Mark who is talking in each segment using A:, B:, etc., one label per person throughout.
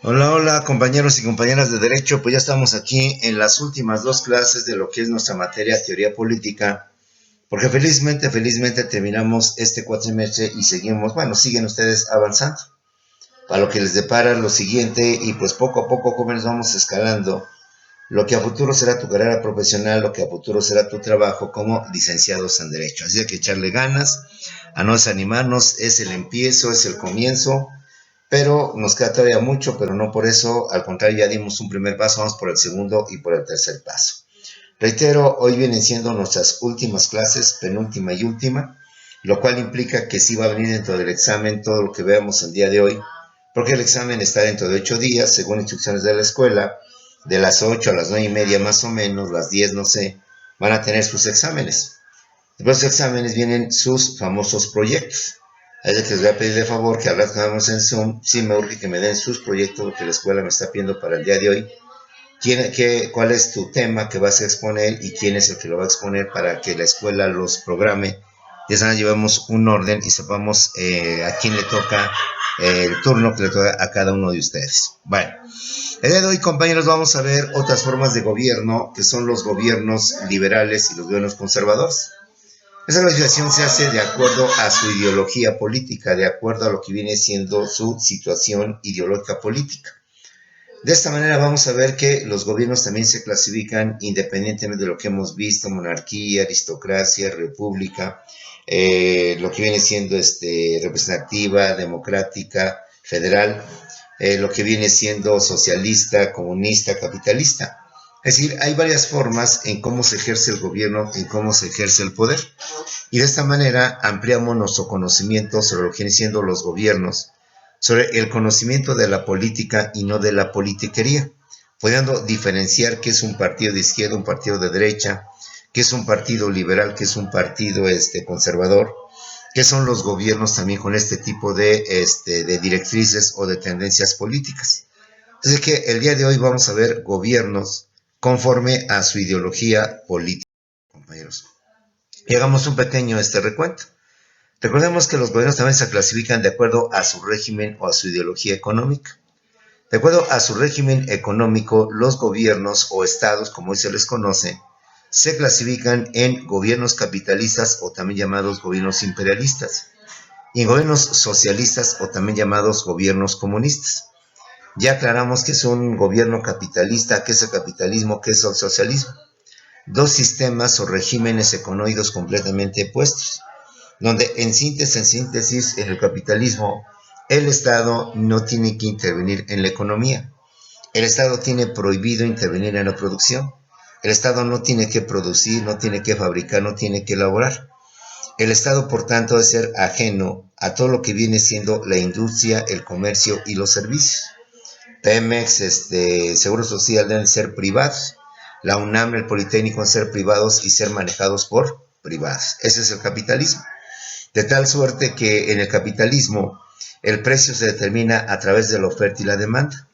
A: Hola, hola compañeros y compañeras de Derecho, pues ya estamos aquí en las últimas dos clases de lo que es nuestra materia Teoría Política, porque felizmente terminamos este cuatrimestre y seguimos, bueno, siguen ustedes avanzando para lo que les depara lo siguiente y pues poco a poco, jóvenes, vamos escalando lo que a futuro será tu carrera profesional, lo que a futuro será tu trabajo como licenciados en Derecho. Así que echarle ganas, a no desanimarnos, es el empiezo, es el comienzo, pero nos queda todavía mucho, pero no por eso, al contrario, ya dimos un primer paso, vamos por el segundo y por el tercer paso. Reitero, hoy vienen siendo nuestras últimas clases, penúltima y última, lo cual implica que sí va a venir dentro del examen todo lo que veamos el día de hoy, porque el examen está dentro de 8 días, según instrucciones de la escuela, de las 8 a las 9:30 más o menos, las 10 no sé, van a tener sus exámenes. Después de los exámenes vienen sus famosos proyectos. Es de que les voy a pedir de favor que al rato que vamos en Zoom, sí me urge que me den sus proyectos, lo que la escuela me está pidiendo para el día de hoy. ¿Cuál es tu tema que vas a exponer y quién es el que lo va a exponer para que la escuela los programe? De esa manera llevamos un orden y sepamos a quién le toca el turno que le toca a cada uno de ustedes. Bueno, el día de hoy, compañeros, vamos a ver otras formas de gobierno, que son los gobiernos liberales y los gobiernos conservadores. Esa clasificación se hace de acuerdo a su ideología política, de acuerdo a lo que viene siendo su situación ideológica política. De esta manera vamos a ver que los gobiernos también se clasifican independientemente de lo que hemos visto, monarquía, aristocracia, república, lo que viene siendo representativa, democrática, federal, lo que viene siendo socialista, comunista, capitalista. Es decir, hay varias formas en cómo se ejerce el gobierno, en cómo se ejerce el poder. Y de esta manera ampliamos nuestro conocimiento sobre lo que vienen siendo los gobiernos, sobre el conocimiento de la política y no de la politiquería, pudiendo diferenciar qué es un partido de izquierda, un partido de derecha, qué es un partido liberal, qué es un partido conservador, qué son los gobiernos también con este tipo de directrices o de tendencias políticas. Así que el día de hoy vamos a ver gobiernos conforme a su ideología política, compañeros. Y hagamos un pequeño recuento. Recordemos que los gobiernos también se clasifican de acuerdo a su régimen o a su ideología económica. De acuerdo a su régimen económico, los gobiernos o estados, como hoy se les conoce, se clasifican en gobiernos capitalistas o también llamados gobiernos imperialistas, y en gobiernos socialistas o también llamados gobiernos comunistas. Ya aclaramos qué es un gobierno capitalista, qué es el capitalismo, qué es el socialismo. Dos sistemas o regímenes económicos completamente opuestos, donde en síntesis, en el capitalismo, el Estado no tiene que intervenir en la economía. El Estado tiene prohibido intervenir en la producción. El Estado no tiene que producir, no tiene que fabricar, no tiene que elaborar. El Estado, por tanto, debe ser ajeno a todo lo que viene siendo la industria, el comercio y los servicios. Pemex, Seguro Social deben ser privados. La UNAM, el Politécnico deben ser privados y ser manejados por privados. Ese es el capitalismo. De tal suerte que en el capitalismo el precio se determina a través de la oferta y la demanda.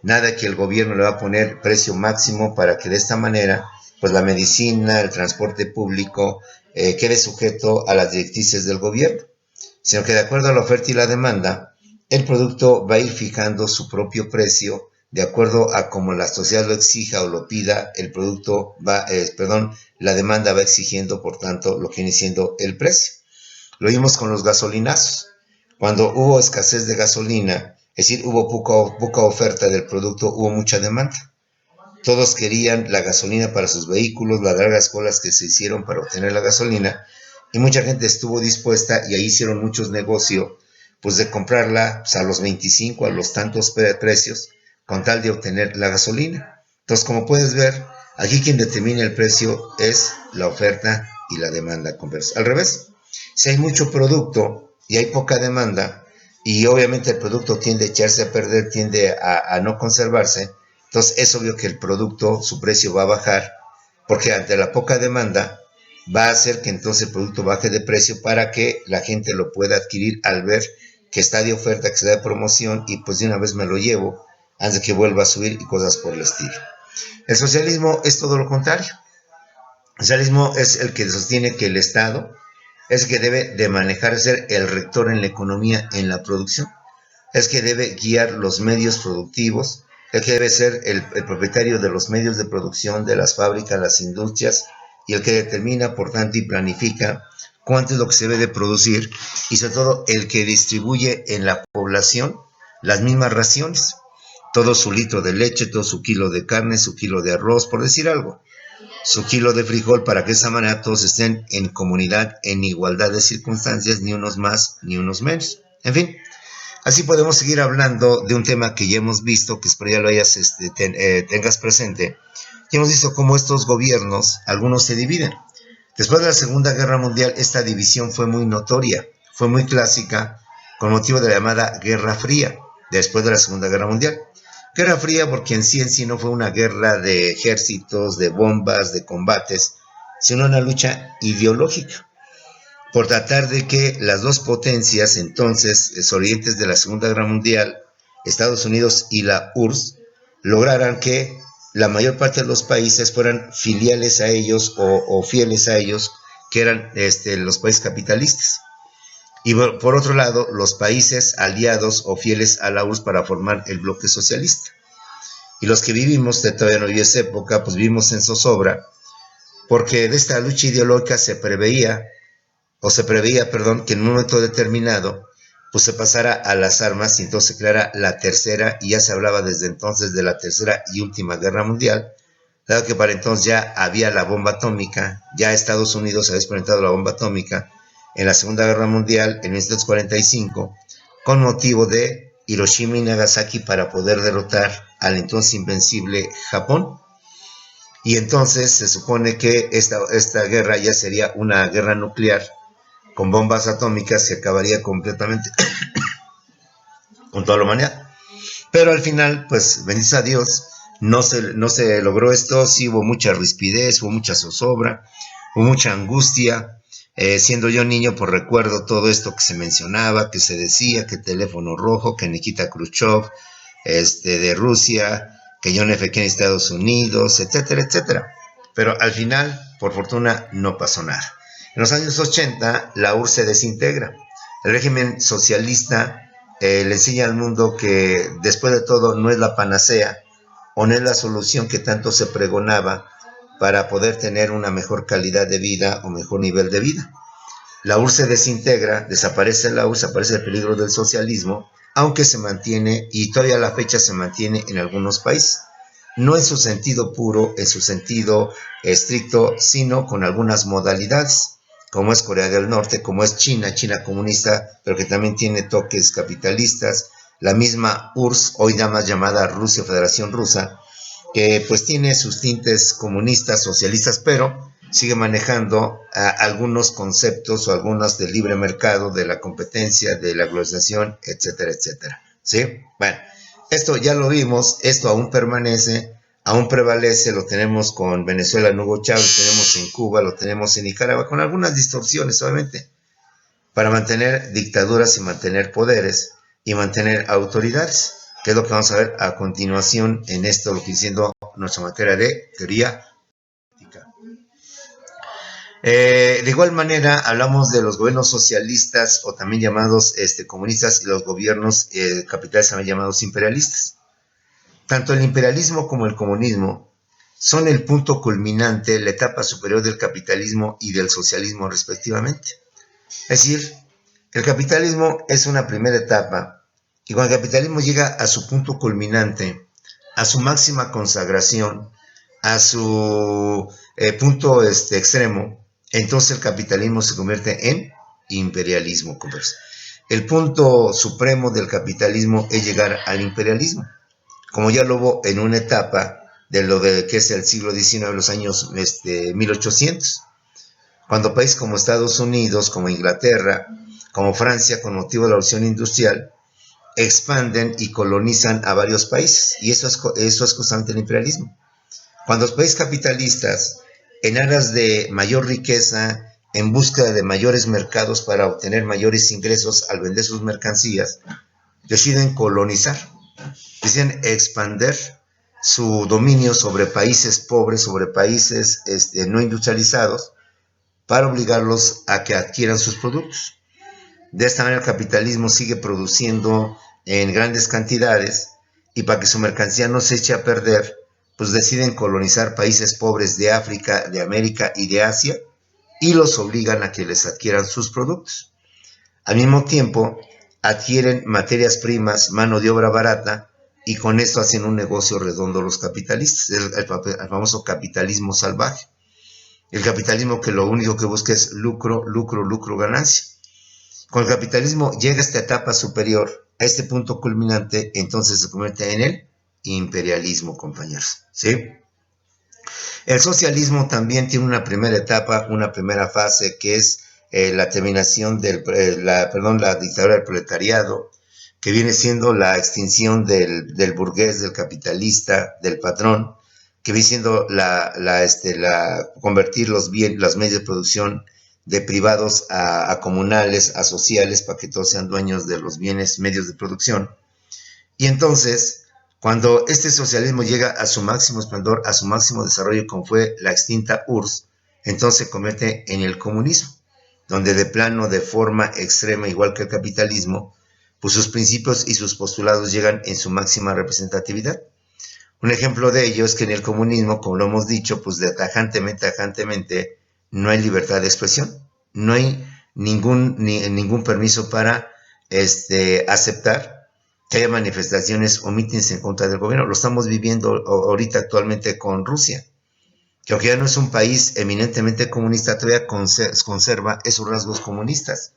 A: Nada que el gobierno le va a poner precio máximo para que de esta manera pues la medicina, el transporte público quede sujeto a las directrices del gobierno, sino que de acuerdo a la oferta y la demanda, el producto va a ir fijando su propio precio de acuerdo a como la sociedad lo exija o lo pida, el producto la demanda va exigiendo, por tanto, lo que viene siendo el precio. Lo vimos con los gasolinazos. Cuando hubo escasez de gasolina, es decir, hubo poca oferta del producto, hubo mucha demanda. Todos querían la gasolina para sus vehículos, las largas colas que se hicieron para obtener la gasolina, y mucha gente estuvo dispuesta y ahí hicieron muchos negocios, pues de comprarla pues, a los 25, a los tantos precios, con tal de obtener la gasolina. Entonces, como puedes ver, aquí quien determina el precio es la oferta y la demanda. Al revés, si hay mucho producto y hay poca demanda, y obviamente el producto tiende a echarse a perder, tiende a no conservarse, entonces es obvio que el producto, su precio va a bajar, porque ante la poca demanda va a hacer que entonces el producto baje de precio para que la gente lo pueda adquirir al ver que está de oferta, que se da de promoción, y pues de una vez me lo llevo antes de que vuelva a subir y cosas por el estilo. El socialismo es todo lo contrario. El socialismo es el que sostiene que el Estado es el que debe de manejar, ser el rector en la economía, en la producción. Es que debe guiar los medios productivos, el que debe ser el propietario de los medios de producción, de las fábricas, las industrias, y el que determina, por tanto, y planifica cuánto es lo que se debe de producir, y sobre todo el que distribuye en la población las mismas raciones, todo su litro de leche, todo su kilo de carne, su kilo de arroz, por decir algo, su kilo de frijol, para que de esa manera todos estén en comunidad, en igualdad de circunstancias, ni unos más ni unos menos. En fin, así podemos seguir hablando de un tema que ya hemos visto, que espero ya lo hayas, tengas presente. Ya hemos visto cómo estos gobiernos, algunos se dividen. Después de la Segunda Guerra Mundial, esta división fue muy notoria, fue muy clásica, con motivo de la llamada Guerra Fría, después de la Segunda Guerra Mundial. Guerra Fría porque en sí no fue una guerra de ejércitos, de bombas, de combates, sino una lucha ideológica por tratar de que las dos potencias entonces sobrevivientes de la Segunda Guerra Mundial, Estados Unidos y la URSS, lograran que la mayor parte de los países fueran filiales a ellos o fieles a ellos, que eran los países capitalistas. Y por otro lado, los países aliados o fieles a la URSS para formar el bloque socialista. Y los que vivimos, todavía no viví esa época, pues vivimos en zozobra, porque de esta lucha ideológica se preveía, que en un momento determinado, pues se pasara a las armas y entonces se creara la tercera, y ya se hablaba desde entonces de la tercera y última guerra mundial, dado que para entonces ya había la bomba atómica, ya Estados Unidos había experimentado la bomba atómica en la Segunda Guerra Mundial en 1945, con motivo de Hiroshima y Nagasaki, para poder derrotar al entonces invencible Japón. Y entonces se supone que esta guerra ya sería una guerra nuclear con bombas atómicas que acabaría completamente con toda la humanidad. Pero al final, pues, bendito a Dios, no se logró esto. Sí hubo mucha rispidez, hubo mucha zozobra, hubo mucha angustia. Siendo yo niño, pues recuerdo todo esto que se mencionaba, que se decía, que teléfono rojo, que Nikita Khrushchev, de Rusia, que John F. Kennedy de Estados Unidos, etcétera, etcétera. Pero al final, por fortuna, no pasó nada. En los años 80, la URSS se desintegra. El régimen socialista le enseña al mundo que después de todo no es la panacea o no es la solución que tanto se pregonaba para poder tener una mejor calidad de vida o mejor nivel de vida. La URSS se desintegra, desaparece la URSS, aparece el peligro del socialismo, aunque se mantiene, y todavía a la fecha se mantiene en algunos países. No en su sentido puro, en su sentido estricto, sino con algunas modalidades, como es Corea del Norte, como es China comunista, pero que también tiene toques capitalistas, la misma URSS, hoy nada más llamada Rusia, Federación Rusa, que pues tiene sus tintes comunistas, socialistas, pero sigue manejando algunos conceptos o algunos del libre mercado, de la competencia, de la globalización, etcétera, etcétera. ¿Sí? Bueno, esto ya lo vimos, esto aún permanece, aún prevalece, lo tenemos con Venezuela en Hugo Chávez, lo tenemos en Cuba, lo tenemos en Nicaragua, con algunas distorsiones obviamente, para mantener dictaduras y mantener poderes y mantener autoridades, que es lo que vamos a ver a continuación en esto, lo que diciendo nuestra materia de teoría política. De igual manera, hablamos de los gobiernos socialistas o también llamados comunistas, y los gobiernos capitales también llamados imperialistas. Tanto el imperialismo como el comunismo son el punto culminante, la etapa superior del capitalismo y del socialismo respectivamente. Es decir, el capitalismo es una primera etapa, y cuando el capitalismo llega a su punto culminante, a su máxima consagración, a su punto extremo, entonces el capitalismo se convierte en imperialismo. El punto supremo del capitalismo es llegar al imperialismo, como ya lo hubo en una etapa de lo que es el siglo XIX, los años 1800, cuando países como Estados Unidos, como Inglaterra, como Francia, con motivo de la revolución industrial, expanden y colonizan a varios países, y eso es constante el imperialismo. Cuando los países capitalistas, en aras de mayor riqueza, en búsqueda de mayores mercados para obtener mayores ingresos al vender sus mercancías, deciden colonizar, deciden expander su dominio sobre países pobres, sobre países no industrializados, para obligarlos a que adquieran sus productos. De esta manera el capitalismo sigue produciendo en grandes cantidades y para que su mercancía no se eche a perder, pues deciden colonizar países pobres de África, de América y de Asia y los obligan a que les adquieran sus productos. Al mismo tiempo, adquieren materias primas, mano de obra barata, y con esto hacen un negocio redondo los capitalistas, el famoso capitalismo salvaje. El capitalismo que lo único que busca es lucro, lucro, lucro, ganancia. Cuando el capitalismo llega a esta etapa superior, a este punto culminante, entonces se convierte en el imperialismo, compañeros. ¿Sí? El socialismo también tiene una primera etapa, una primera fase, que es la terminación la dictadura del proletariado, que viene siendo la extinción del burgués, del capitalista, del patrón, que viene siendo convertir los medios de producción de privados a comunales, a sociales, para que todos sean dueños de los bienes medios de producción. Y entonces, cuando este socialismo llega a su máximo esplendor, a su máximo desarrollo, como fue la extinta URSS, entonces se convierte en el comunismo, donde de plano, de forma extrema, igual que el capitalismo, pues sus principios y sus postulados llegan en su máxima representatividad. Un ejemplo de ello es que en el comunismo, como lo hemos dicho, pues de tajantemente, no hay libertad de expresión, no hay ningún permiso para aceptar que haya manifestaciones o mítines en contra del gobierno. Lo estamos viviendo ahorita actualmente con Rusia, que aunque ya no es un país eminentemente comunista, todavía conserva esos rasgos comunistas.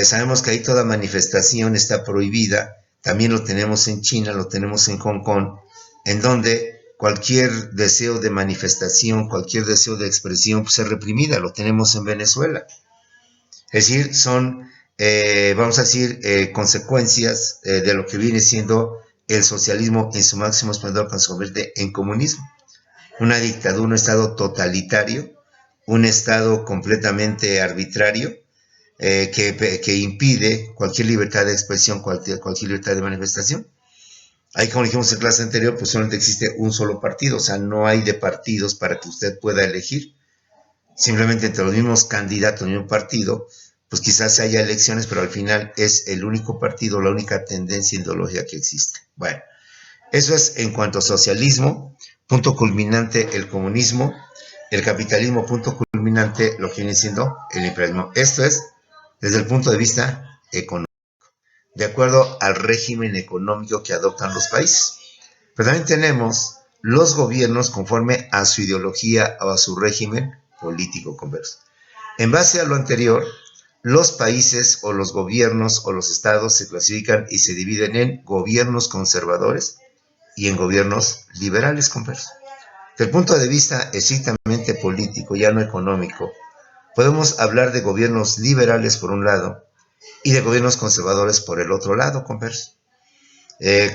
A: Sabemos que ahí toda manifestación está prohibida. También lo tenemos en China, lo tenemos en Hong Kong, en donde cualquier deseo de manifestación, cualquier deseo de expresión pues, es reprimida. Lo tenemos en Venezuela. Es decir, son, vamos a decir, consecuencias de lo que viene siendo el socialismo en su máximo esplendor cuando se convierte en comunismo. Una dictadura, un estado totalitario, un estado completamente arbitrario, que impide cualquier libertad de expresión, cualquier libertad de manifestación. Ahí, como dijimos en clase anterior, pues solamente existe un solo partido, o sea, no hay de partidos para que usted pueda elegir. Simplemente entre los mismos candidatos de un partido, pues quizás haya elecciones, pero al final es el único partido, la única tendencia ideológica que existe. Bueno, eso es en cuanto a socialismo, punto culminante el comunismo, el capitalismo, punto culminante lo que viene siendo el imperialismo. Esto es desde el punto de vista económico, de acuerdo al régimen económico que adoptan los países. Pero también tenemos los gobiernos conforme a su ideología o a su régimen político converso. En base a lo anterior, los países o los gobiernos o los estados se clasifican y se dividen en gobiernos conservadores y en gobiernos liberales conversos. Desde el punto de vista estrictamente político, ya no económico, podemos hablar de gobiernos liberales por un lado y de gobiernos conservadores por el otro lado, converso.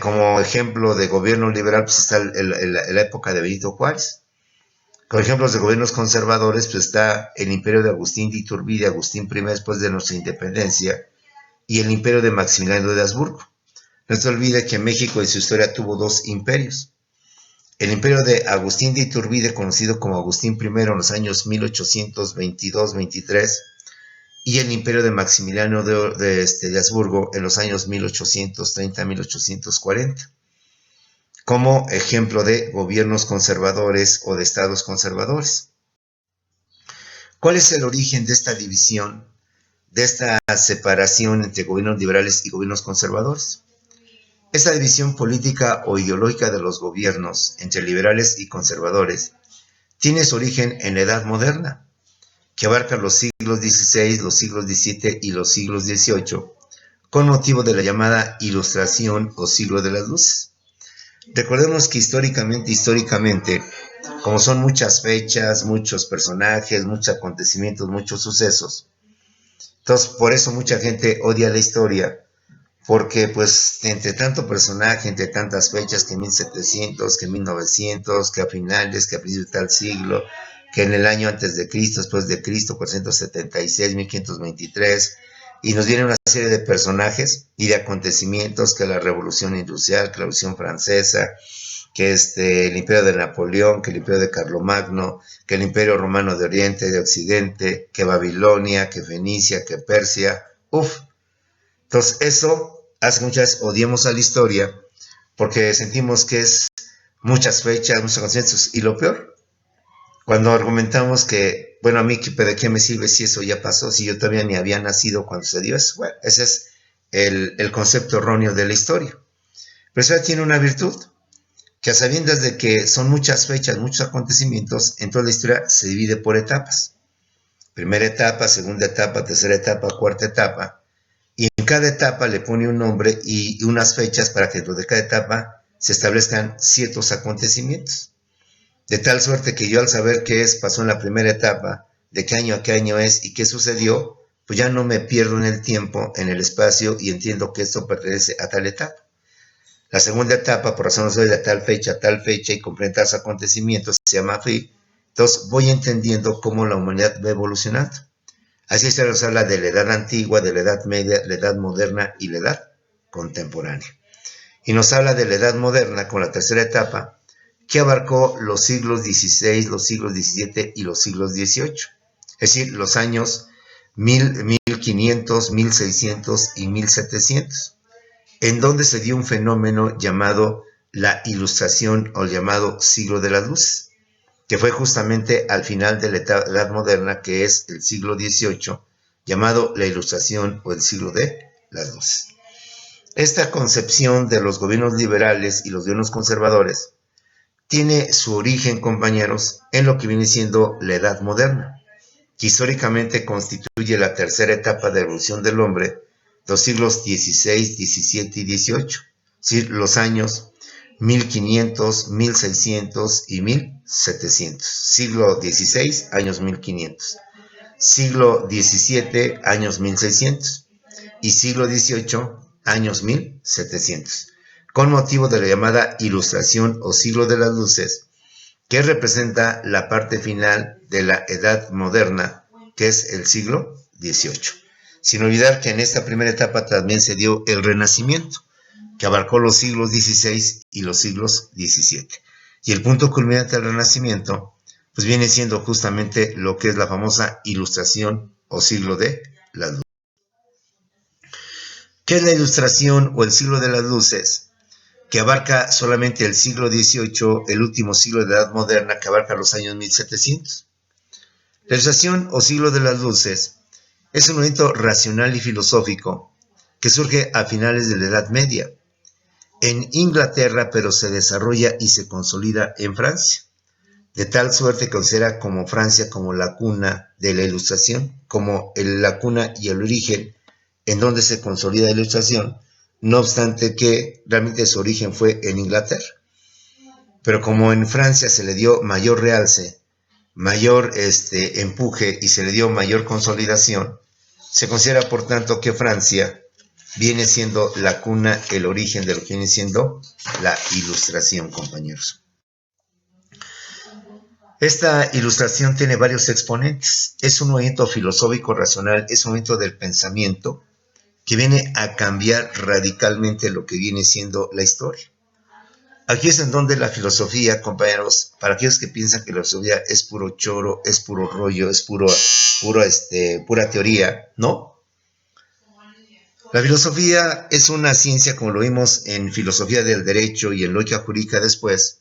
A: Como ejemplo de gobierno liberal pues está la época de Benito Juárez. Como ejemplos de gobiernos conservadores pues está el imperio de Agustín de Iturbide, Agustín I después de nuestra independencia, y el imperio de Maximiliano de Habsburgo. No se olvide que México en su historia tuvo dos imperios. El imperio de Agustín de Iturbide, conocido como Agustín I en los años 1822-23, y el imperio de Maximiliano de Habsburgo en los años 1830-1840, como ejemplo de gobiernos conservadores o de estados conservadores. ¿Cuál es el origen de esta división, de esta separación entre gobiernos liberales y gobiernos conservadores? Esta división política o ideológica de los gobiernos entre liberales y conservadores tiene su origen en la Edad Moderna, que abarca los siglos XVI, los siglos XVII y los siglos XVIII, con motivo de la llamada Ilustración o Siglo de las Luces. Recordemos que históricamente, como son muchas fechas, muchos personajes, muchos acontecimientos, muchos sucesos, entonces por eso mucha gente odia la historia, porque pues entre tanto personaje, entre tantas fechas, que 1700, que 1900, que a finales, que a principios de tal siglo, que en el año antes de Cristo, después de Cristo, 476, 1523, y nos viene una serie de personajes y de acontecimientos, que la Revolución Industrial, que la Revolución Francesa, que el imperio de Napoleón, que el imperio de Carlomagno, que el imperio romano de Oriente, de Occidente, que Babilonia, que Fenicia, que Persia. Uf. Entonces eso hace que muchas veces odiemos a la historia porque sentimos que es muchas fechas, muchos acontecimientos. Y lo peor, cuando argumentamos que, bueno, a mí de qué me sirve si eso ya pasó, si yo todavía ni había nacido cuando se dio eso. Bueno, ese es el concepto erróneo de la historia. Pero eso tiene una virtud, que a sabiendas de que son muchas fechas, muchos acontecimientos, entonces la historia se divide por etapas. Primera etapa, segunda etapa, tercera etapa, cuarta etapa. Y en cada etapa le pone un nombre y unas fechas para que dentro de cada etapa se establezcan ciertos acontecimientos. De tal suerte que yo al saber qué pasó en la primera etapa, de qué año a qué año es y qué sucedió, pues ya no me pierdo en el tiempo, en el espacio y entiendo que esto pertenece a tal etapa. La segunda etapa, por razones de tal fecha y comprende tales acontecimientos, se llama fin. Entonces voy entendiendo cómo la humanidad va evolucionando. Así se nos habla de la edad antigua, de la edad media, la edad moderna y la edad contemporánea. Y nos habla de la edad moderna con la tercera etapa, que abarcó los siglos XVI, los siglos XVII y los siglos XVIII. Es decir, los años 1500, 1600 y 1700, en donde se dio un fenómeno llamado la Ilustración o llamado Siglo de las Luces, que fue justamente al final de la Edad Moderna, que es el siglo XVIII, llamado la Ilustración o el Siglo de las Luces. Esta concepción de los gobiernos liberales y los gobiernos conservadores tiene su origen, compañeros, en lo que viene siendo la Edad Moderna, que históricamente constituye la tercera etapa de evolución del hombre, los siglos XVI, XVII y XVIII, es decir, los años 1500, 1600 y 1700. Siglo XVI, años 1500. Siglo XVII, años 1600. Y siglo XVIII, años 1700. Con motivo de la llamada Ilustración o Siglo de las Luces, que representa la parte final de la Edad Moderna, que es el siglo XVIII. Sin olvidar que en esta primera etapa también se dio el Renacimiento, que abarcó los siglos XVI y los siglos XVII. Y el punto culminante del Renacimiento, pues viene siendo justamente lo que es la famosa Ilustración o Siglo de las Luces. ¿Qué es la Ilustración o el Siglo de las Luces? Que abarca solamente el siglo XVIII, el último siglo de la Edad Moderna, que abarca los años 1700. La Ilustración o Siglo de las Luces es un movimiento racional y filosófico que surge a finales de la Edad Media en Inglaterra, pero se desarrolla y se consolida en Francia, de tal suerte que considera como Francia como la cuna de la Ilustración, como la cuna y el origen en donde se consolida la Ilustración, no obstante que realmente su origen fue en Inglaterra. Pero como en Francia se le dio mayor realce, mayor empuje y se le dio mayor consolidación, se considera por tanto que Francia viene siendo la cuna, el origen de lo que viene siendo la Ilustración, compañeros. Esta Ilustración tiene varios exponentes. Es un movimiento filosófico racional, es un movimiento del pensamiento que viene a cambiar radicalmente lo que viene siendo la historia. Aquí es en donde la filosofía, compañeros, para aquellos que piensan que la filosofía es puro choro, es puro rollo, es pura teoría, ¿no? La filosofía es una ciencia, como lo vimos en filosofía del derecho y en lógica jurídica después,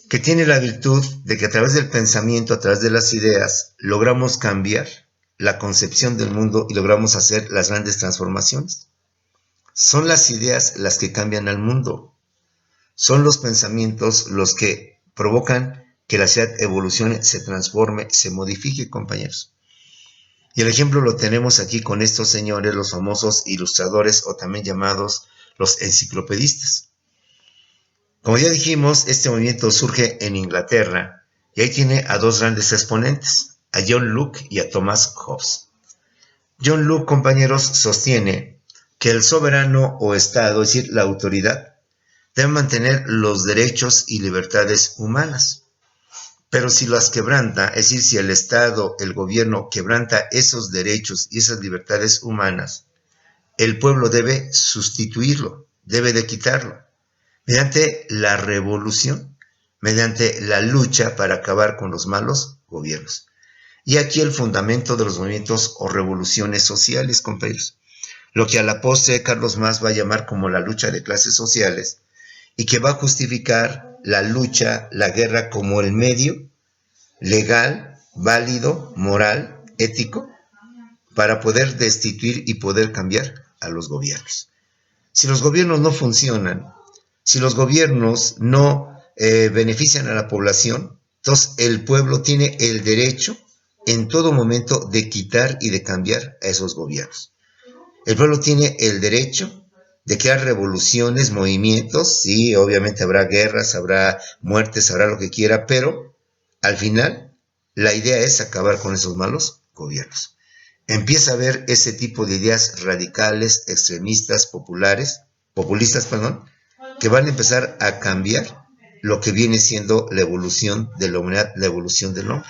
A: que tiene la virtud de que a través del pensamiento, a través de las ideas, logramos cambiar la concepción del mundo y logramos hacer las grandes transformaciones. Son las ideas las que cambian al mundo. Son los pensamientos los que provocan que la sociedad evolucione, se transforme, se modifique, compañeros. Y el ejemplo lo tenemos aquí con estos señores, los famosos ilustradores o también llamados los enciclopedistas. Como ya dijimos, este movimiento surge en Inglaterra y ahí tiene a dos grandes exponentes, a John Locke y a Thomas Hobbes. John Locke, compañeros, sostiene que el soberano o Estado, es decir, la autoridad, debe mantener los derechos y libertades humanas. Pero si las quebranta, es decir, si el Estado, el gobierno quebranta esos derechos y esas libertades humanas, el pueblo debe sustituirlo, debe de quitarlo. mediante la revolución, mediante la lucha para acabar con los malos gobiernos. Y aquí el fundamento de los movimientos o revoluciones sociales, compañeros. Lo que a la postre Carlos Marx va a llamar como la lucha de clases sociales y que va a justificar la lucha, la guerra como el medio legal, válido, moral, ético, para poder destituir y poder cambiar a los gobiernos. Si los gobiernos no funcionan, si los gobiernos no benefician a la población, entonces el pueblo tiene el derecho en todo momento de quitar y de cambiar a esos gobiernos. El pueblo tiene el derecho de crear revoluciones, movimientos, sí, obviamente habrá guerras, habrá muertes, habrá lo que quiera, pero al final la idea es acabar con esos malos gobiernos. Empieza a haber ese tipo de ideas radicales, extremistas, populistas, que van a empezar a cambiar lo que viene siendo la evolución de la humanidad, la evolución del hombre.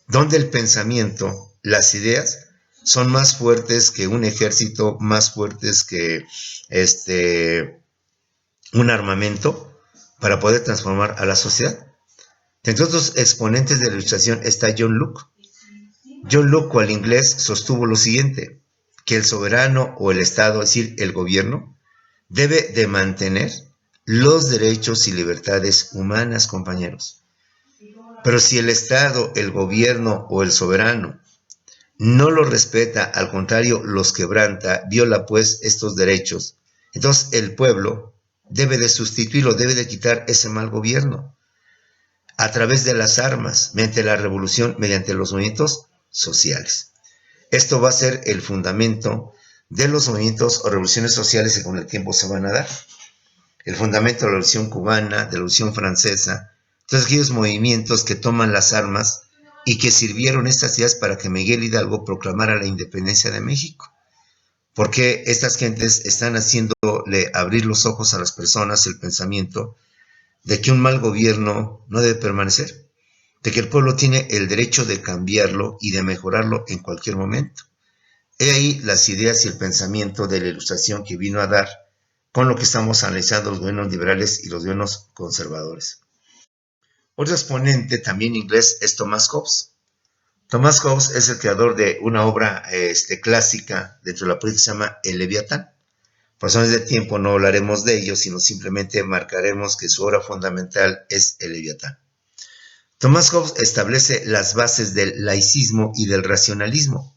A: Donde el pensamiento, las ideas, son más fuertes que un ejército, más fuertes que un armamento para poder transformar a la sociedad. Entre otros exponentes de la ilustración está John Locke. John Locke, al inglés, sostuvo lo siguiente, que el soberano o el Estado, es decir, el gobierno, debe de mantener los derechos y libertades humanas, compañeros. Pero si el Estado, el gobierno o el soberano no los respeta, al contrario, los quebranta, viola pues estos derechos, entonces el pueblo debe de sustituirlo, debe de quitar ese mal gobierno a través de las armas, mediante la revolución, mediante los movimientos sociales. Esto va a ser el fundamento de los movimientos o revoluciones sociales que con el tiempo se van a dar. El fundamento de la revolución cubana, de la revolución francesa, todos aquellos movimientos que toman las armas y que sirvieron estas ideas para que Miguel Hidalgo proclamara la independencia de México. Porque estas gentes están haciéndole abrir los ojos a las personas, el pensamiento, de que un mal gobierno no debe permanecer, de que el pueblo tiene el derecho de cambiarlo y de mejorarlo en cualquier momento. He ahí las ideas y el pensamiento de la ilustración que vino a dar con lo que estamos analizando los gobiernos liberales y los gobiernos conservadores. Otro exponente también inglés es Thomas Hobbes. Thomas Hobbes es el creador de una obra clásica dentro de la política que se llama El Leviatán. Por razones de tiempo no hablaremos de ello, sino simplemente marcaremos que su obra fundamental es El Leviatán. Thomas Hobbes establece las bases del laicismo y del racionalismo.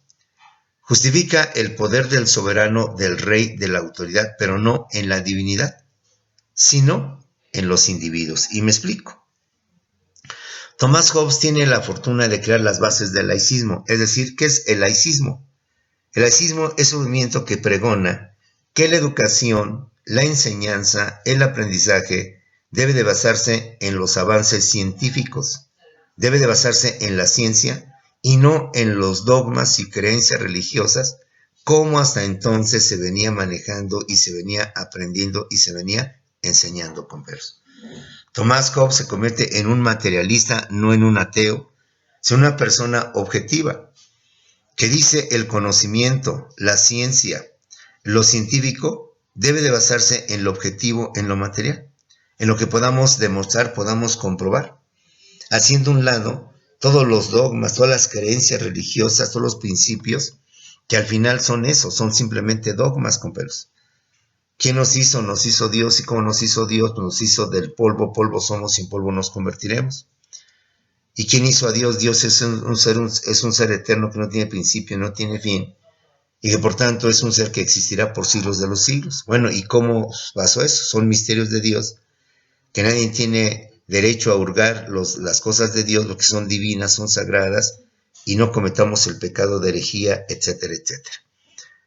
A: Justifica el poder del soberano, del rey, de la autoridad, pero no en la divinidad, sino en los individuos. Y me explico. Thomas Hobbes tiene la fortuna de crear las bases del laicismo, es decir, ¿qué es el laicismo? El laicismo es un movimiento que pregona que la educación, la enseñanza, el aprendizaje debe de basarse en los avances científicos, debe de basarse en la ciencia y no en los dogmas y creencias religiosas como hasta entonces se venía manejando y se venía aprendiendo y se venía enseñando, compañeros. Thomas Hobbes se convierte en un materialista, no en un ateo, sino una persona objetiva, que dice el conocimiento, la ciencia, lo científico debe de basarse en lo objetivo, en lo material, en lo que podamos demostrar, podamos comprobar, haciendo a un lado todos los dogmas, todas las creencias religiosas, todos los principios, que al final son eso, son simplemente dogmas, compañeros. ¿Quién nos hizo? Nos hizo Dios. ¿Y cómo nos hizo Dios? Nos hizo del polvo, polvo somos y en polvo nos convertiremos. ¿Y quién hizo a Dios? Dios es un ser eterno que no tiene principio, no tiene fin, y que por tanto es un ser que existirá por siglos de los siglos. Bueno, ¿y cómo pasó eso? Son misterios de Dios, que nadie tiene derecho a hurgar las cosas de Dios, lo que son divinas, son sagradas, y no cometamos el pecado de herejía, etcétera, etcétera.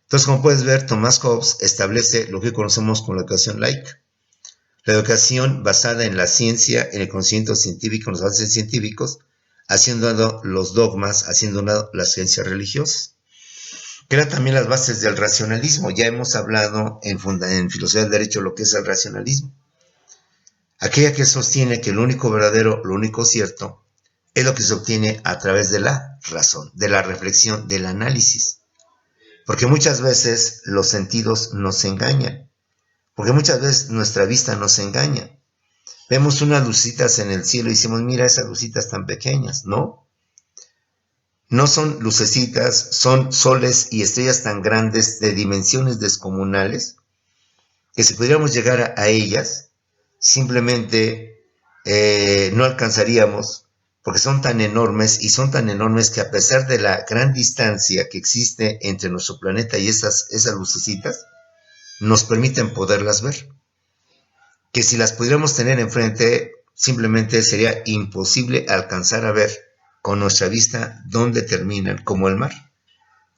A: Entonces, como puedes ver, Thomas Hobbes establece lo que conocemos como la educación laica. La educación basada en la ciencia, en el conocimiento científico, en los avances científicos, haciendo a un lado los dogmas, haciendo a un lado las ciencias religiosas. Crea también las bases del racionalismo. Ya hemos hablado en filosofía del derecho lo que es el racionalismo. Aquella que sostiene que lo único verdadero, lo único cierto, es lo que se obtiene a través de la razón, de la reflexión, del análisis. Porque muchas veces los sentidos nos engañan. porque muchas veces nuestra vista nos engaña. Vemos unas lucitas en el cielo y decimos, mira esas lucitas tan pequeñas, ¿no? No son lucecitas, son soles y estrellas tan grandes de dimensiones descomunales que si pudiéramos llegar a ellas, simplemente no alcanzaríamos, porque son tan enormes y son tan enormes que a pesar de la gran distancia que existe entre nuestro planeta y esas lucecitas, nos permiten poderlas ver. Que si las pudiéramos tener enfrente, simplemente sería imposible alcanzar a ver con nuestra vista dónde terminan, como el mar.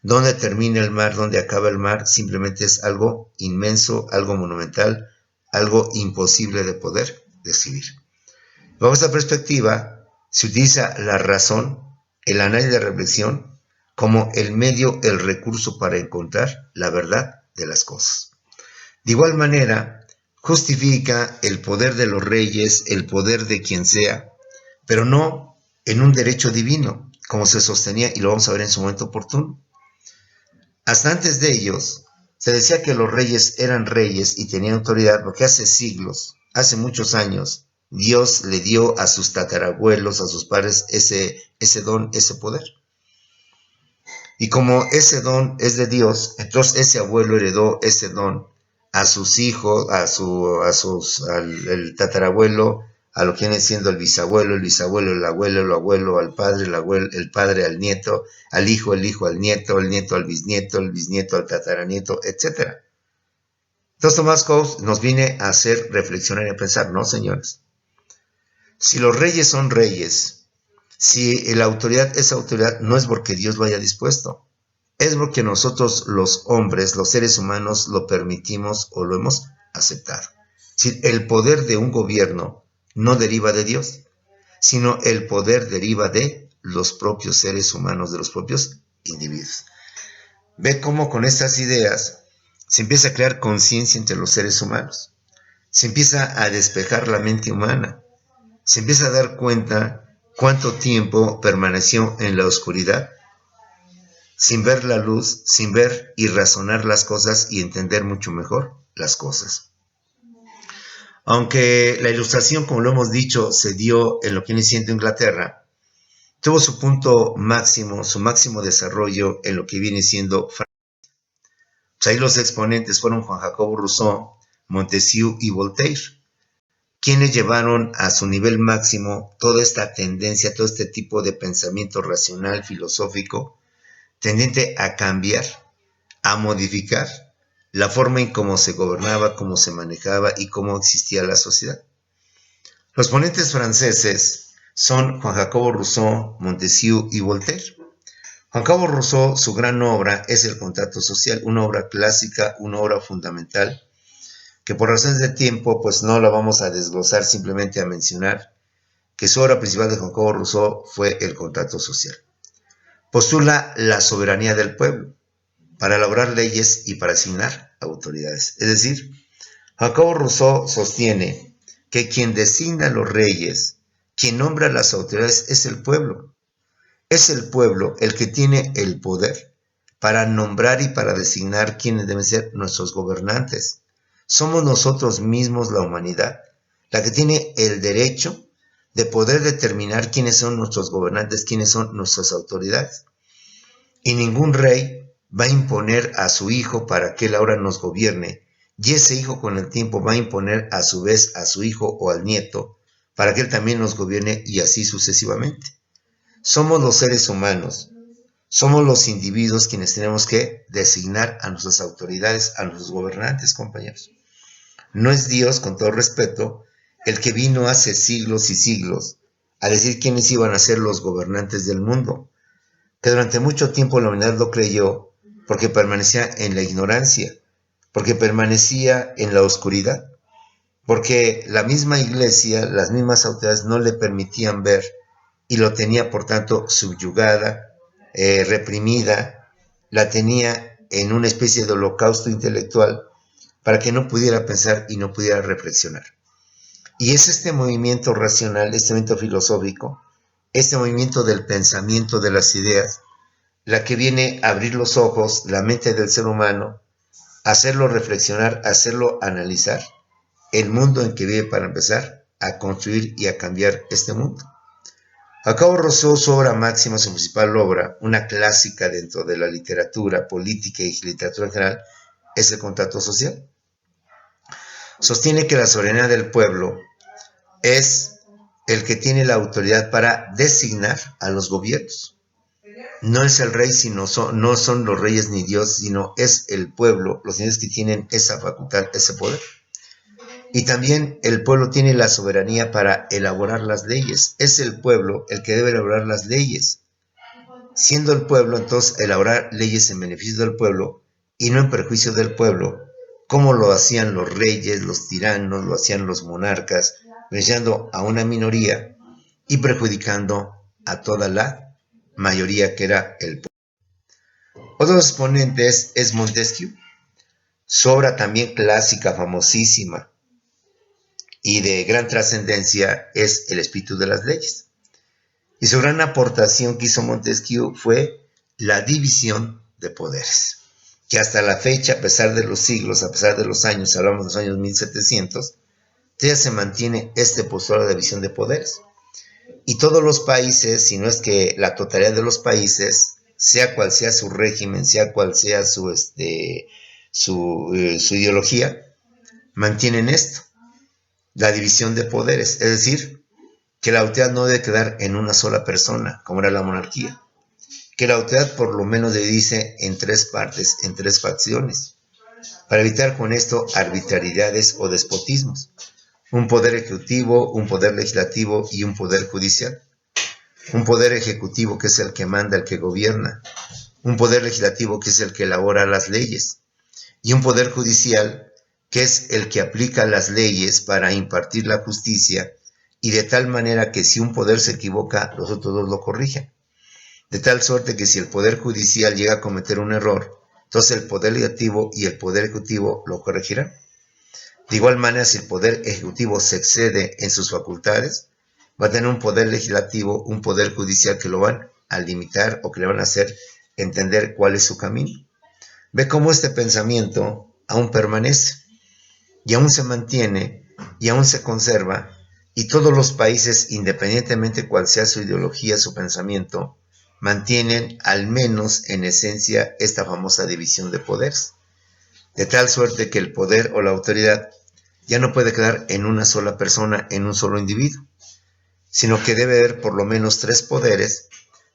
A: Dónde termina el mar, dónde acaba el mar, simplemente es algo inmenso, algo monumental, algo imposible de poder describir. Bajo esta perspectiva, se utiliza la razón, el análisis de reflexión, como el medio, el recurso para encontrar la verdad de las cosas. De igual manera, justifica el poder de los reyes, el poder de quien sea, pero no en un derecho divino, como se sostenía, y lo vamos a ver en su momento oportuno. Hasta antes de ellos, se decía que los reyes eran reyes y tenían autoridad porque hace siglos, hace muchos años, Dios le dio a sus tatarabuelos, a sus padres, ese don, ese poder. Y como ese don es de Dios, entonces ese abuelo heredó ese don a sus hijos, al tatarabuelo, a lo que viene siendo el bisabuelo, el abuelo, al padre, el padre al nieto, al hijo al nieto, el nieto al bisnieto, el bisnieto al tataranieto, etc. Entonces Tomás Coase nos viene a hacer reflexionar y a pensar, ¿no, señores? Si los reyes son reyes, si la autoridad es autoridad, no es porque Dios lo haya dispuesto, es porque nosotros los hombres, los seres humanos, lo permitimos o lo hemos aceptado. Si el poder de un gobierno no deriva de Dios, sino el poder deriva de los propios seres humanos, de los propios individuos. Ve cómo con estas ideas se empieza a crear conciencia entre los seres humanos, se empieza a despejar la mente humana, se empieza a dar cuenta cuánto tiempo permaneció en la oscuridad, sin ver la luz, sin ver y razonar las cosas y entender mucho mejor las cosas. Aunque la ilustración, como lo hemos dicho, se dio en lo que viene siendo Inglaterra, tuvo su punto máximo, su máximo desarrollo en lo que viene siendo Francia. Pues ahí los exponentes fueron Juan Jacobo Rousseau, Montesquieu y Voltaire, quienes llevaron a su nivel máximo toda esta tendencia, todo este tipo de pensamiento racional, filosófico, tendiente a cambiar, a modificar la forma en cómo se gobernaba, cómo se manejaba y cómo existía la sociedad. Los ponentes franceses son Juan Jacobo Rousseau, Montesquieu y Voltaire. Juan Jacobo Rousseau, su gran obra es El contrato social, una obra clásica, una obra fundamental, que por razones de tiempo pues no la vamos a desglosar, simplemente a mencionar que su obra principal de Juan Jacobo Rousseau fue El contrato social. Postula la soberanía del pueblo para elaborar leyes y para asignar autoridades. Es decir, Jacobo Rousseau sostiene que quien designa a los reyes, quien nombra las autoridades es el pueblo. Es el pueblo el que tiene el poder para nombrar y para designar quiénes deben ser nuestros gobernantes. Somos nosotros mismos, la humanidad, la que tiene el derecho de poder determinar quiénes son nuestros gobernantes, quiénes son nuestras autoridades. Y ningún rey va a imponer a su hijo para que él ahora nos gobierne, y ese hijo con el tiempo va a imponer a su vez a su hijo o al nieto para que él también nos gobierne y así sucesivamente. Somos los seres humanos, somos los individuos quienes tenemos que designar a nuestras autoridades, a nuestros gobernantes, compañeros. No es Dios, con todo respeto, el que vino hace siglos y siglos a decir quiénes iban a ser los gobernantes del mundo, que durante mucho tiempo la humanidad lo creyó porque permanecía en la ignorancia, porque permanecía en la oscuridad, porque la misma iglesia, las mismas autoridades no le permitían ver y lo tenía por tanto subyugada, reprimida, la tenía en una especie de holocausto intelectual para que no pudiera pensar y no pudiera reflexionar. Y es este movimiento racional, este movimiento filosófico, este movimiento del pensamiento de las ideas, la que viene a abrir los ojos, la mente del ser humano, hacerlo reflexionar, hacerlo analizar el mundo en que vive para empezar a construir y a cambiar este mundo. Jacobo Rousseau, su obra máxima, su principal obra, una clásica dentro de la literatura política y literatura en general, es el contrato social. Sostiene que la soberanía del pueblo es el que tiene la autoridad para designar a los gobiernos. No es el rey, no son los reyes ni Dios, sino es el pueblo, los señores que tienen esa facultad, ese poder. Y también el pueblo tiene la soberanía para elaborar las leyes. Es el pueblo el que debe elaborar las leyes. Siendo el pueblo, entonces, elaborar leyes en beneficio del pueblo y no en perjuicio del pueblo, como lo hacían los reyes, los tiranos, lo hacían los monarcas, beneficiando a una minoría y perjudicando a toda la mayoría que era el pueblo. Otro exponente es Montesquieu. Su obra también clásica, famosísima y de gran trascendencia es El espíritu de las leyes. Y su gran aportación que hizo Montesquieu fue la división de poderes, que hasta la fecha, a pesar de los siglos, a pesar de los años, hablamos de los años 1700, todavía se mantiene este postulado de división de poderes. Y todos los países, si no es que la totalidad de los países, sea cual sea su régimen, sea cual sea su ideología, mantienen esto, la división de poderes, es decir, que la autoridad no debe quedar en una sola persona, como era la monarquía, que la autoridad por lo menos debe dividirse en tres partes, en tres facciones, para evitar con esto arbitrariedades o despotismos. Un poder ejecutivo, un poder legislativo y un poder judicial. Un poder ejecutivo que es el que manda, el que gobierna. Un poder legislativo que es el que elabora las leyes. Y un poder judicial que es el que aplica las leyes para impartir la justicia y de tal manera que si un poder se equivoca, los otros dos lo corrigen. De tal suerte que si el poder judicial llega a cometer un error, entonces el poder legislativo y el poder ejecutivo lo corregirán. De igual manera, si el poder ejecutivo se excede en sus facultades, va a tener un poder legislativo, un poder judicial que lo van a limitar o que le van a hacer entender cuál es su camino. Ve cómo este pensamiento aún permanece y aún se mantiene y aún se conserva, y todos los países, independientemente cuál sea su ideología, su pensamiento, mantienen al menos en esencia esta famosa división de poderes, de tal suerte que el poder o la autoridad ya no puede quedar en una sola persona, en un solo individuo, sino que debe haber por lo menos tres poderes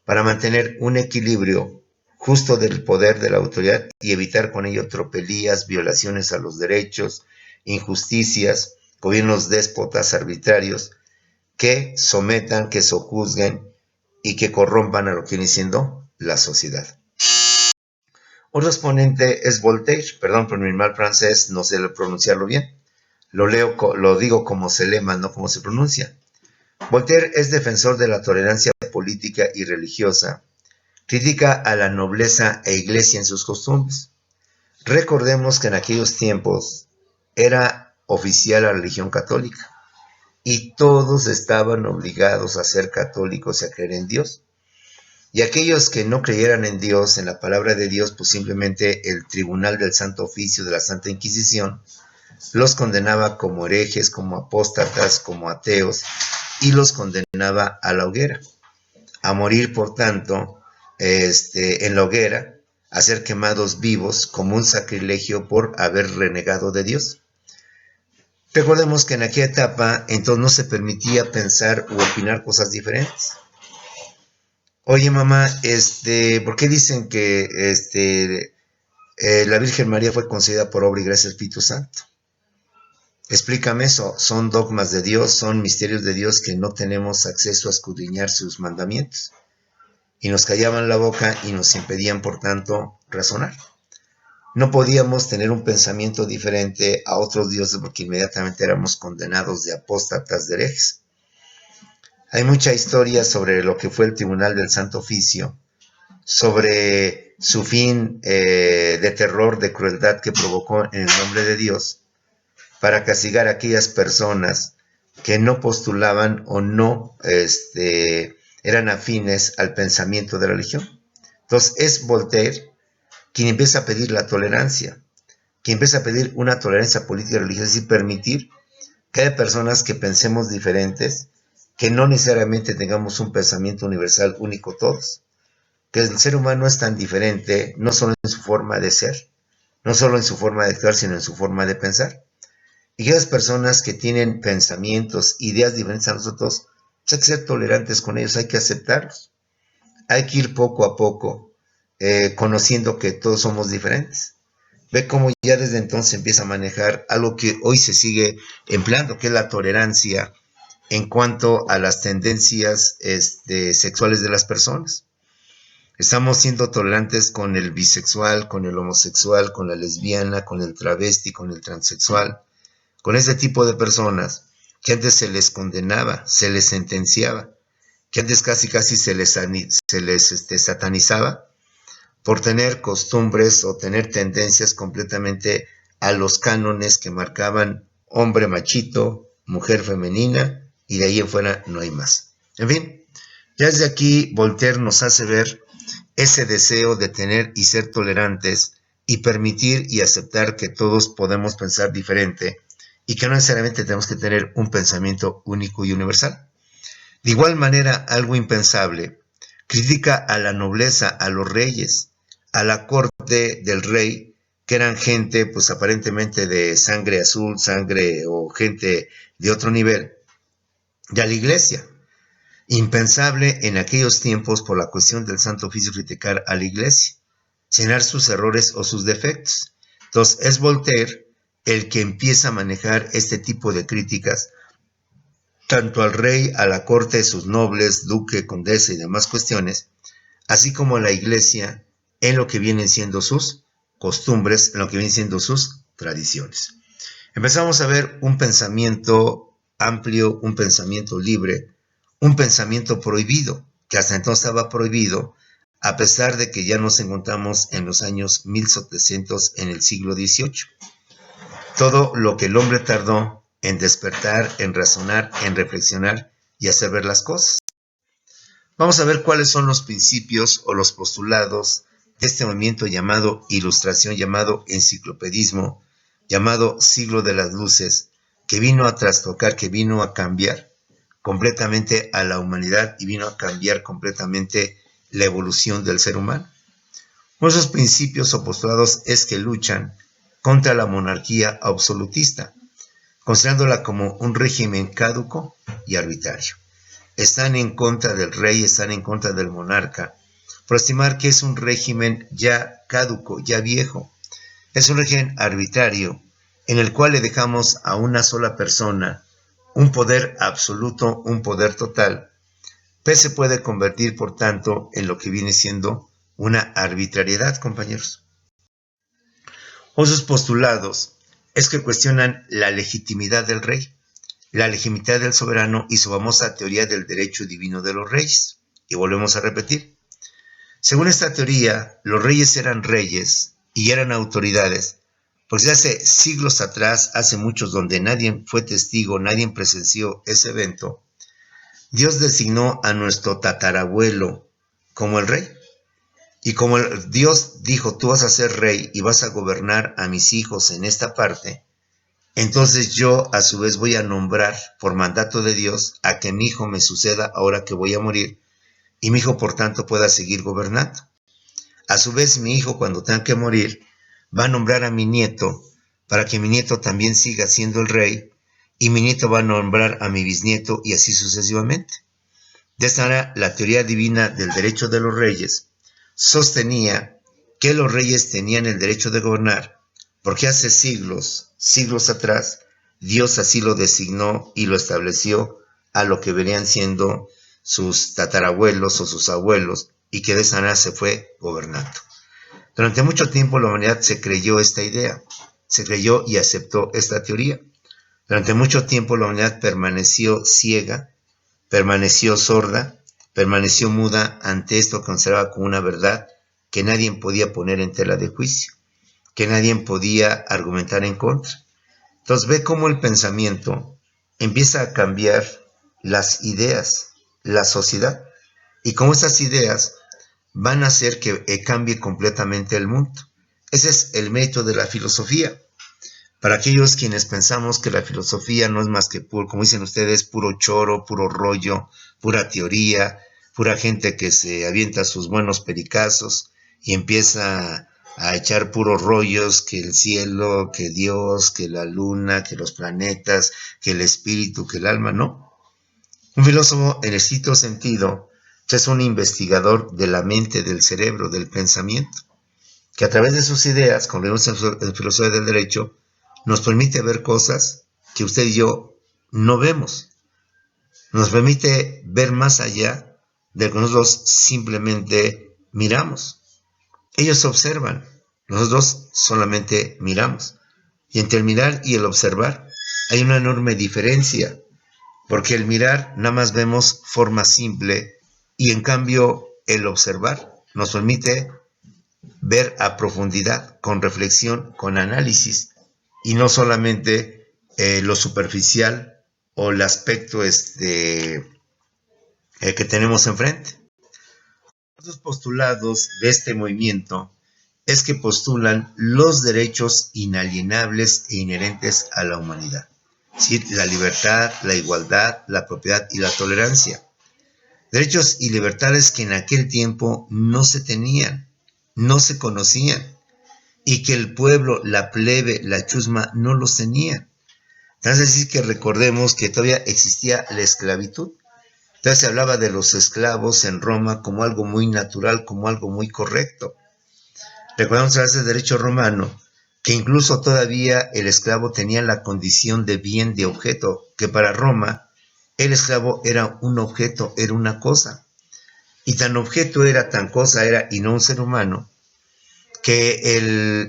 A: para mantener un equilibrio justo del poder de la autoridad y evitar con ello tropelías, violaciones a los derechos, injusticias, gobiernos déspotas, arbitrarios, que sometan, que sojuzguen y que corrompan a lo que viene siendo la sociedad. Otro exponente es Voltaire, perdón por mi mal francés, no sé pronunciarlo bien. Lo digo como se lee, no como se pronuncia. Voltaire es defensor de la tolerancia política y religiosa. Critica a la nobleza e iglesia en sus costumbres. Recordemos que en aquellos tiempos era oficial la religión católica y todos estaban obligados a ser católicos y a creer en Dios. Y aquellos que no creyeran en Dios, en la palabra de Dios, pues simplemente el tribunal del Santo Oficio de la Santa Inquisición los condenaba como herejes, como apóstatas, como ateos, y los condenaba a la hoguera, a morir, por tanto, en la hoguera, a ser quemados vivos como un sacrilegio por haber renegado de Dios. Recordemos que en aquella etapa, entonces no se permitía pensar u opinar cosas diferentes. Oye, mamá, ¿por qué dicen que la Virgen María fue concebida por obra y gracia del Espíritu Santo? Explícame eso. Son dogmas de Dios, son misterios de Dios que no tenemos acceso a escudriñar sus mandamientos. Y nos callaban la boca y nos impedían, por tanto, razonar. No podíamos tener un pensamiento diferente a otros dioses porque inmediatamente éramos condenados de apóstatas, de herejes. Hay mucha historia sobre lo que fue el Tribunal del Santo Oficio, sobre su fin de terror, de crueldad que provocó en el nombre de Dios para castigar a aquellas personas que no postulaban o no eran afines al pensamiento de la religión. Entonces es Voltaire quien empieza a pedir la tolerancia. que empieza a pedir una tolerancia política y religiosa, es decir, permitir que haya personas que pensemos diferentes, que no necesariamente tengamos un pensamiento universal único todos, que el ser humano es tan diferente, no solo en su forma de ser, no solo en su forma de actuar, sino en su forma de pensar. Y que esas personas que tienen pensamientos, ideas diferentes a nosotros, pues hay que ser tolerantes con ellos, hay que aceptarlos. Hay que ir poco a poco conociendo que todos somos diferentes. Ve cómo ya desde entonces empieza a manejar algo que hoy se sigue empleando, que es la tolerancia en cuanto a las tendencias sexuales de las personas. Estamos siendo tolerantes con el bisexual, con el homosexual, con la lesbiana, con el travesti, con el transexual, con ese tipo de personas que antes se les condenaba, se les sentenciaba, que antes casi se les satanizaba por tener costumbres o tener tendencias completamente a los cánones que marcaban hombre machito, mujer femenina, y de ahí en fuera no hay más. En fin, ya desde aquí Voltaire nos hace ver ese deseo de tener y ser tolerantes y permitir y aceptar que todos podemos pensar diferente y que no necesariamente tenemos que tener un pensamiento único y universal. De igual manera, algo impensable, critica a la nobleza, a los reyes, a la corte del rey, que eran gente pues aparentemente de sangre azul, sangre o gente de otro nivel, y a la iglesia. Impensable en aquellos tiempos por la cuestión del santo oficio criticar a la iglesia, señalar sus errores o sus defectos. Entonces es Voltaire el que empieza a manejar este tipo de críticas tanto al rey, a la corte, sus nobles, duque, condesa y demás cuestiones, así como a la iglesia en lo que vienen siendo sus costumbres, en lo que vienen siendo sus tradiciones. Empezamos a ver un pensamiento amplio, un pensamiento libre, un pensamiento prohibido, que hasta entonces estaba prohibido, a pesar de que ya nos encontramos en los años 1700 en el siglo XVIII. Todo lo que el hombre tardó en despertar, en razonar, en reflexionar y hacer ver las cosas. Vamos a ver cuáles son los principios o los postulados de este movimiento llamado ilustración, llamado enciclopedismo, llamado siglo de las luces, que vino a trastocar, que vino a cambiar completamente a la humanidad y vino a cambiar completamente la evolución del ser humano. Uno de esos principios o postulados es que luchan contra la monarquía absolutista, considerándola como un régimen caduco y arbitrario. Están en contra del rey, están en contra del monarca, por estimar que es un régimen ya caduco, ya viejo. Es un régimen arbitrario en el cual le dejamos a una sola persona un poder absoluto, un poder total, pero se puede convertir, por tanto, en lo que viene siendo una arbitrariedad, compañeros. Otros postulados es que cuestionan la legitimidad del rey, la legitimidad del soberano y su famosa teoría del derecho divino de los reyes. Y volvemos a repetir. Según esta teoría, los reyes eran reyes y eran autoridades, porque hace siglos atrás, hace muchos donde nadie fue testigo, nadie presenció ese evento, Dios designó a nuestro tatarabuelo como el rey. Y como Dios dijo, tú vas a ser rey y vas a gobernar a mis hijos en esta parte, entonces yo a su vez voy a nombrar por mandato de Dios a que mi hijo me suceda ahora que voy a morir y mi hijo por tanto pueda seguir gobernando. A su vez mi hijo cuando tenga que morir va a nombrar a mi nieto para que mi nieto también siga siendo el rey y mi nieto va a nombrar a mi bisnieto y así sucesivamente. De esta manera la teoría divina del derecho de los reyes sostenía que los reyes tenían el derecho de gobernar porque hace siglos atrás, Dios así lo designó y lo estableció a lo que venían siendo sus tatarabuelos o sus abuelos, y que de esa manera se fue gobernando. Durante mucho tiempo la humanidad se creyó esta idea, se creyó y aceptó esta teoría. Durante mucho tiempo la humanidad permaneció ciega, permaneció sorda, permaneció muda ante esto que consideraba como una verdad que nadie podía poner en tela de juicio, que nadie podía argumentar en contra. Entonces ve cómo el pensamiento empieza a cambiar las ideas, la sociedad, y cómo estas ideas van a hacer que cambie completamente el mundo. Ese es el mérito de la filosofía. Para aquellos quienes pensamos que la filosofía no es más que puro, como dicen ustedes, puro choro, puro rollo, pura teoría, pura gente que se avienta sus buenos pericazos y empieza a echar puros rollos, que el cielo, que Dios, que la luna, que los planetas, que el espíritu, que el alma, no. Un filósofo, en estricto sentido, es un investigador de la mente, del cerebro, del pensamiento, que a través de sus ideas, como vemos en filosofía del derecho, nos permite ver cosas que usted y yo no vemos. Nos permite ver más allá de lo que nosotros simplemente miramos. Ellos observan, nosotros solamente miramos. Y entre el mirar y el observar hay una enorme diferencia, porque el mirar nada más vemos forma simple y en cambio el observar nos permite ver a profundidad, con reflexión, con análisis, y no solamente lo superficial o el aspecto que tenemos enfrente. Los postulados de este movimiento es que postulan los derechos inalienables e inherentes a la humanidad, es decir, la libertad, la igualdad, la propiedad y la tolerancia. Derechos y libertades que en aquel tiempo no se tenían, no se conocían, y que el pueblo, la plebe, la chusma no los tenían. Es decir, que recordemos que todavía existía la esclavitud. Entonces se hablaba de los esclavos en Roma como algo muy natural, como algo muy correcto. Recordamos a ese derecho romano que incluso todavía el esclavo tenía la condición de bien, de objeto, que para Roma el esclavo era un objeto, era una cosa. Y tan objeto era, tan cosa era, y no un ser humano, que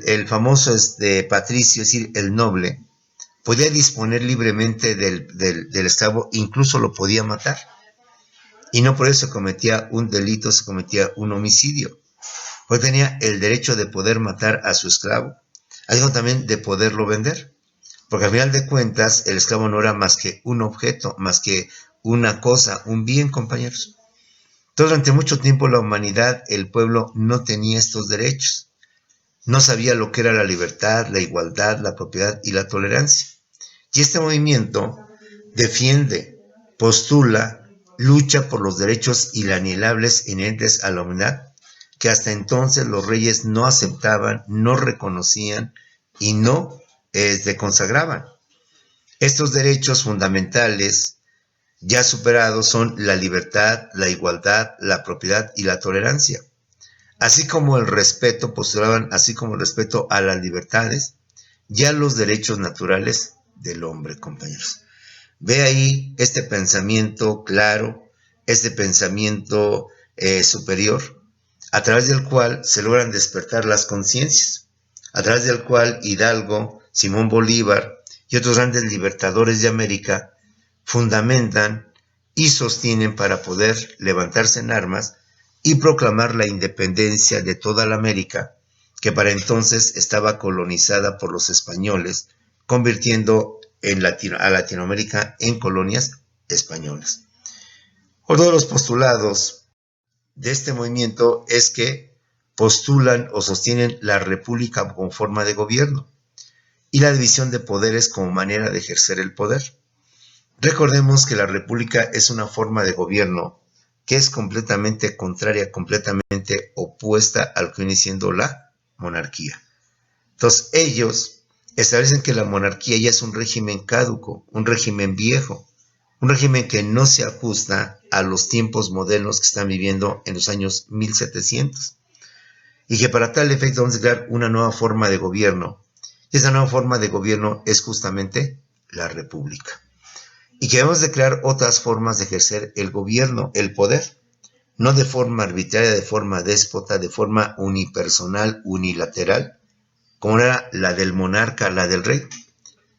A: el famoso patricio, es decir, el noble, podía disponer libremente del esclavo, incluso lo podía matar. Y no por eso cometía un delito, se cometía un homicidio. Pues tenía el derecho de poder matar a su esclavo, algo también de poderlo vender, porque al final de cuentas el esclavo no era más que un objeto, más que una cosa, un bien, compañeros. Entonces, durante mucho tiempo la humanidad, el pueblo, no tenía estos derechos. No sabía lo que era la libertad, la igualdad, la propiedad y la tolerancia. Y este movimiento defiende, postula, lucha por los derechos inalienables inherentes a la humanidad, que hasta entonces los reyes no aceptaban, no reconocían y no consagraban. Estos derechos fundamentales ya superados son la libertad, la igualdad, la propiedad y la tolerancia. Así como el respeto, postulaban, así como el respeto a las libertades, ya los derechos naturales del hombre, compañeros. Ve ahí este pensamiento claro, este pensamiento superior, a través del cual se logran despertar las conciencias, a través del cual Hidalgo, Simón Bolívar y otros grandes libertadores de América fundamentan y sostienen para poder levantarse en armas y proclamar la independencia de toda la América, que para entonces estaba colonizada por los españoles, convirtiendo a Latinoamérica en colonias españolas. Otro de los postulados de este movimiento es que postulan o sostienen la república como forma de gobierno y la división de poderes como manera de ejercer el poder. Recordemos que la república es una forma de gobierno que es completamente contraria, completamente opuesta al que viene siendo la monarquía. Entonces ellos establecen que la monarquía ya es un régimen caduco, un régimen viejo, un régimen que no se ajusta a los tiempos modernos que están viviendo en los años 1700. Y que para tal efecto vamos a crear una nueva forma de gobierno. Y esa nueva forma de gobierno es justamente la república. Y que debemos de crear otras formas de ejercer el gobierno, el poder, no de forma arbitraria, de forma déspota, de forma unipersonal, unilateral, como era la del monarca, la del rey,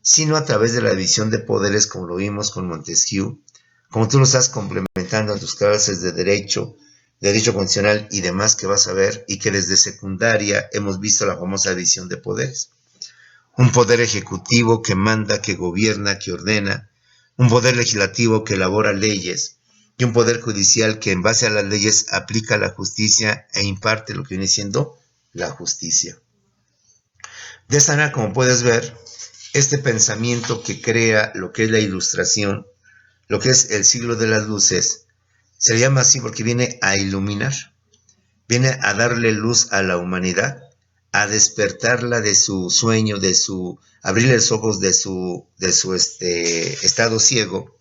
A: sino a través de la división de poderes, como lo vimos con Montesquieu, como tú lo estás complementando en tus clases de derecho constitucional y demás que vas a ver, y que desde secundaria hemos visto la famosa división de poderes. Un poder ejecutivo que manda, que gobierna, que ordena, un poder legislativo que elabora leyes, y un poder judicial que en base a las leyes aplica la justicia e imparte lo que viene siendo la justicia. De esta manera, como puedes ver, este pensamiento que crea lo que es la Ilustración, lo que es el siglo de las luces, se le llama así porque viene a iluminar, viene a darle luz a la humanidad, a despertarla de su sueño, abrirle los ojos de su estado ciego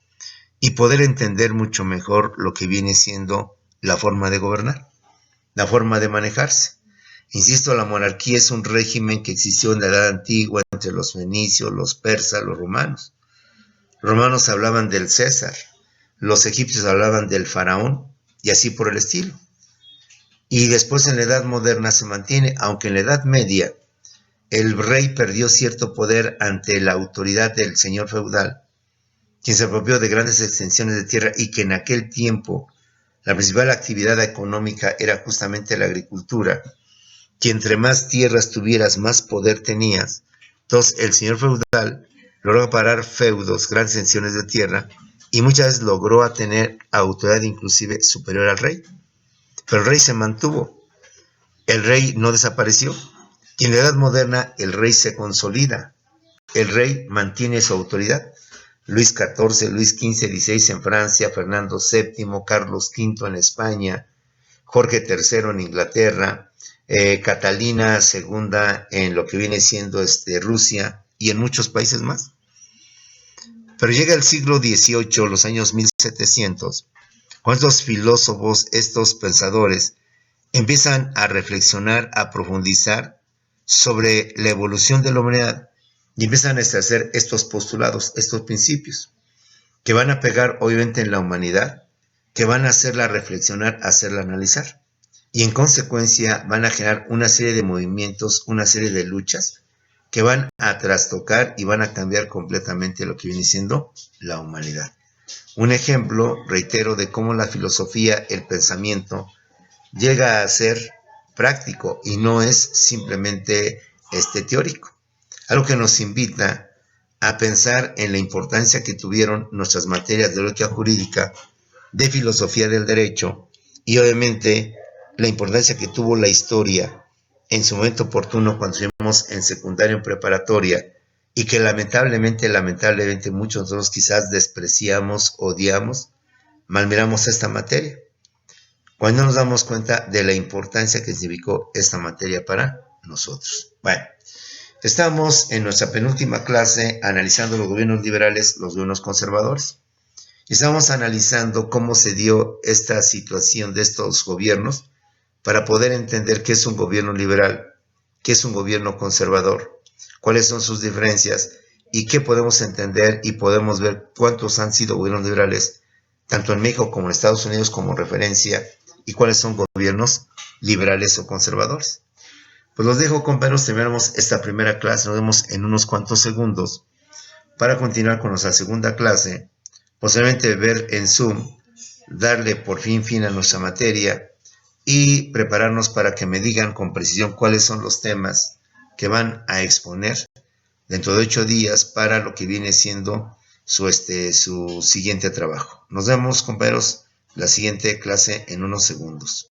A: y poder entender mucho mejor lo que viene siendo la forma de gobernar, la forma de manejarse. Insisto, la monarquía es un régimen que existió en la Edad Antigua entre los fenicios, los persas, los romanos. Los romanos hablaban del César, los egipcios hablaban del faraón y así por el estilo. Y después en la Edad Moderna se mantiene, aunque en la Edad Media el rey perdió cierto poder ante la autoridad del señor feudal, quien se apropió de grandes extensiones de tierra y que en aquel tiempo la principal actividad económica era justamente la agricultura, que entre más tierras tuvieras, más poder tenías. Entonces el señor feudal logró parar feudos, grandes extensiones de tierra, y muchas veces logró tener autoridad inclusive superior al rey. Pero el rey se mantuvo, el rey no desapareció, y en la Edad Moderna el rey se consolida, el rey mantiene su autoridad. Luis XIV, Luis XV, XVI en Francia, Fernando VII, Carlos V en España, Jorge III en Inglaterra, Catalina II en lo que viene siendo Rusia y en muchos países más. Pero llega el siglo XVIII, los años 1700, cuando estos filósofos, estos pensadores, empiezan a reflexionar, a profundizar sobre la evolución de la humanidad y empiezan a establecer estos postulados, estos principios, que van a pegar obviamente en la humanidad, que van a hacerla reflexionar, hacerla analizar. Y en consecuencia van a generar una serie de movimientos, una serie de luchas que van a trastocar y van a cambiar completamente lo que viene siendo la humanidad. Un ejemplo, reitero, de cómo la filosofía, el pensamiento, llega a ser práctico y no es simplemente teórico. Algo que nos invita a pensar en la importancia que tuvieron nuestras materias de lógica jurídica, de filosofía del derecho y obviamente la importancia que tuvo la historia en su momento oportuno cuando estuvimos en secundaria, en preparatoria, y que lamentablemente muchos de nosotros quizás despreciamos, odiamos, malmiramos esta materia, cuando nos damos cuenta de la importancia que significó esta materia para nosotros. Bueno, estamos en nuestra penúltima clase analizando los gobiernos liberales, los gobiernos conservadores. Estamos analizando cómo se dio esta situación de estos gobiernos para poder entender qué es un gobierno liberal, qué es un gobierno conservador, cuáles son sus diferencias y qué podemos entender y podemos ver cuántos han sido gobiernos liberales, tanto en México como en Estados Unidos como referencia, y cuáles son gobiernos liberales o conservadores. Pues los dejo, compañeros, terminamos esta primera clase, nos vemos en unos cuantos segundos para continuar con nuestra segunda clase, posiblemente ver en Zoom, darle por fin a nuestra materia y prepararnos para que me digan con precisión cuáles son los temas que van a exponer dentro de 8 días para lo que viene siendo su siguiente trabajo. Nos vemos, compañeros, la siguiente clase en unos segundos.